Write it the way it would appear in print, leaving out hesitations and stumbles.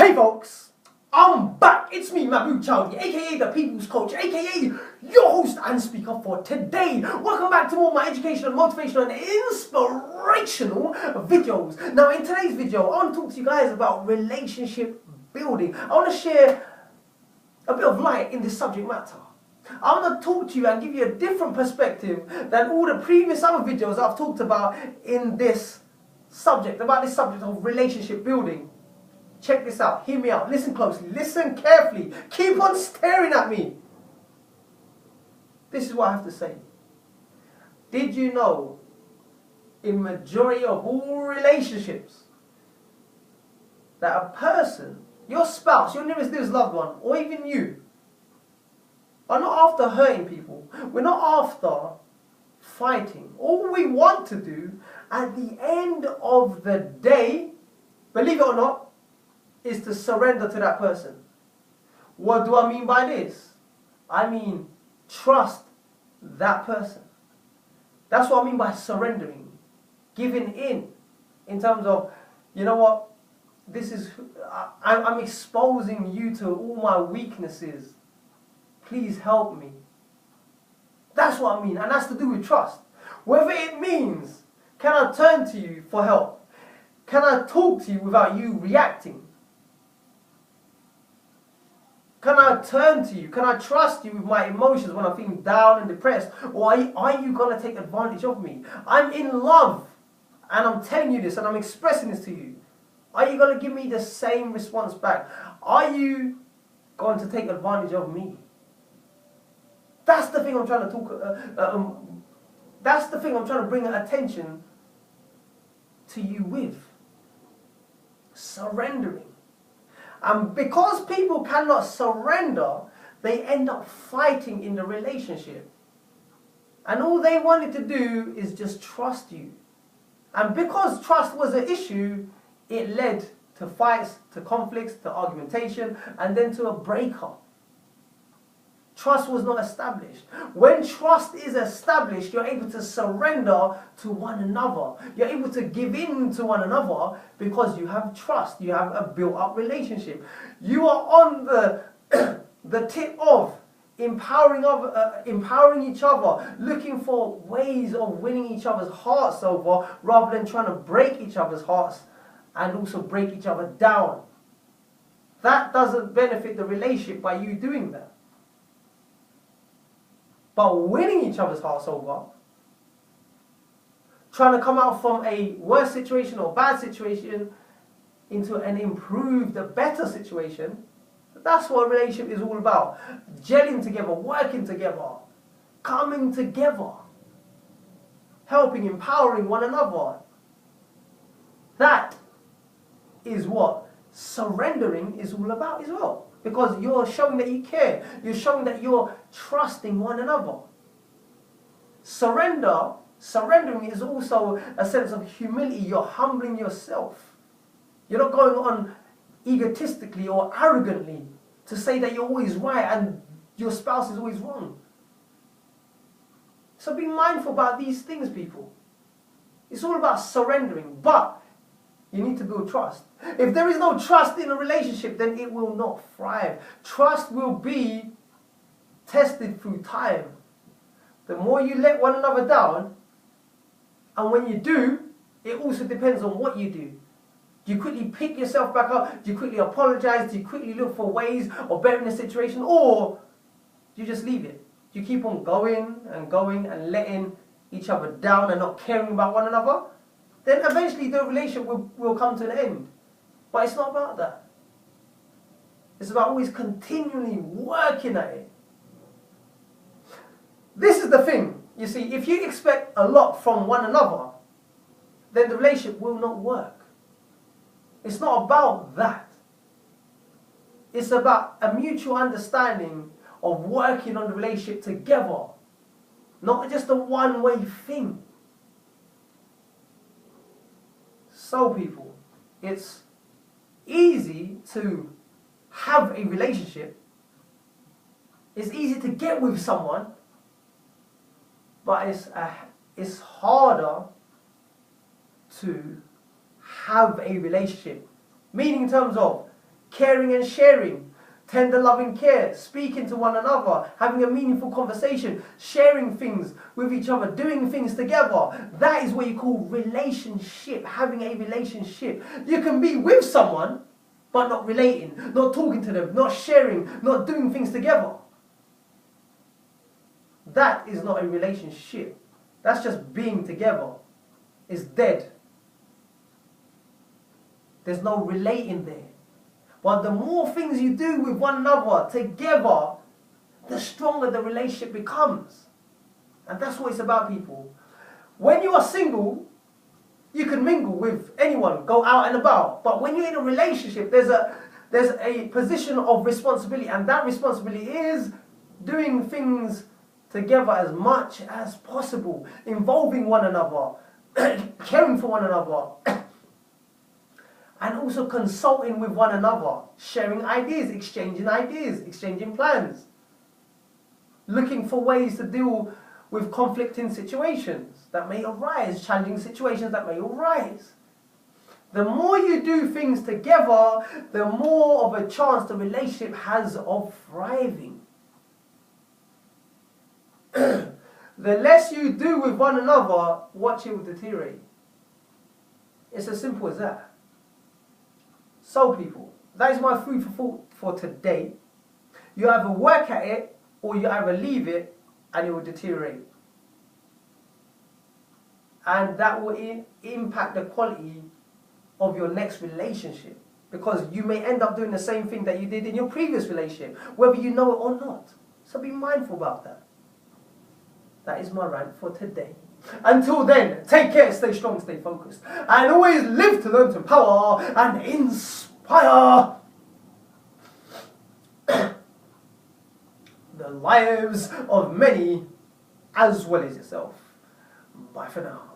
Hey folks, I'm back. It's me, Mahmood Chowdhury, aka the People's Coach, aka your host and speaker for today. Welcome back to more of my educational, motivational and inspirational videos. Now in today's video, I want to talk to you guys about relationship building. I want to share a bit of light in this subject matter. I want to talk to you and give you a different perspective than all the previous other videos I've talked about in this subject, of relationship building. Check this out, hear me out, listen closely, listen carefully, keep on staring at me. This is what I have to say. Did you know, in majority of all relationships, that a person, your spouse, your nearest loved one, or even you, are not after hurting people. We're not after fighting. All we want to do at the end of the day, believe it or not, is to surrender to that person. What do I mean by this? I mean trust that person. That's what I mean by surrendering. Giving in terms of, you know what, this is, I'm exposing you to all my weaknesses. Please help me. That's what I mean, and that's to do with trust. Whether it means, can I turn to you for help? Can I talk to you without you reacting? Can I turn to you? Can I trust you with my emotions when I'm feeling down and depressed? Or are you going to take advantage of me? I'm in love, and I'm telling you this, and I'm expressing this to you. Are you going to give me the same response back? Are you going to take advantage of me? That's the thing I'm trying to talk. That's the thing I'm trying to bring attention to you with. Surrendering. And because people cannot surrender, they end up fighting in the relationship. And all they wanted to do is just trust you. And because trust was an issue, it led to fights, to conflicts, to argumentation, and then to a breakup. Trust was not established. When trust is established, you're able to surrender to one another. You're able to give in to one another because you have trust. You have a built-up relationship. You are on the tip of empowering each other, looking for ways of winning each other's hearts over, rather than trying to break each other's hearts and also break each other down. That doesn't benefit the relationship by you doing that. But winning each other's hearts over, trying to come out from a worse situation or bad situation into an improved, a better situation, that's what a relationship is all about. Gelling together, working together, coming together, helping, empowering one another. That is what surrendering is all about as well. Because you're showing that you care. You're showing that you're trusting one another. Surrendering is also a sense of humility. You're humbling yourself. You're not going on egotistically or arrogantly to say that you're always right and your spouse is always wrong. So be mindful about these things, people. It's all about surrendering, but you need to build trust. If there is no trust in a relationship, then it will not thrive. Trust will be tested through time. The more you let one another down, and when you do, it also depends on what you do. Do you quickly pick yourself back up? Do you quickly apologize? Do you quickly look for ways of bettering the situation? Or do you just leave it? Do you keep on going and letting each other down and not caring about one another? Then eventually the relationship will come to an end. But it's not about that. It's about always continually working at it. This is the thing. You see, if you expect a lot from one another, then the relationship will not work. It's not about that. It's about a mutual understanding of working on the relationship together. Not just a one-way thing. So people, it's easy to have a relationship. It's easy to get with someone, but it's harder to have a relationship. Meaning in terms of, caring and sharing, tender loving care, speaking to one another, having a meaningful conversation, sharing things with each other, doing things together. That is what you call relationship, having a relationship. You can be with someone, but not relating, not talking to them, not sharing, not doing things together. That is not a relationship. That's just being together. It's dead. There's no relating there. But the more things you do with one another together, the stronger the relationship becomes. And that's what it's about, people. When you are single, you can mingle with anyone, go out and about. But when you're in a relationship, there's a position of responsibility. And that responsibility is doing things together as much as possible, involving one another, caring for one another, and also consulting with one another, sharing ideas, exchanging plans, looking for ways to deal with conflicting situations that may arise, challenging situations that may arise. The more you do things together, the more of a chance the relationship has of thriving. The less you do with one another, watch it will deteriorate. It's as simple as that. So people, that is my food for thought for today. You either work at it or you either leave it and it will deteriorate. And that will impact the quality of your next relationship. Because you may end up doing the same thing that you did in your previous relationship, whether you know it or not. So be mindful about that. That is my rant for today. Until then, take care, stay strong, stay focused, and always live to learn, to empower and inspire the lives of many as well as yourself. Bye for now.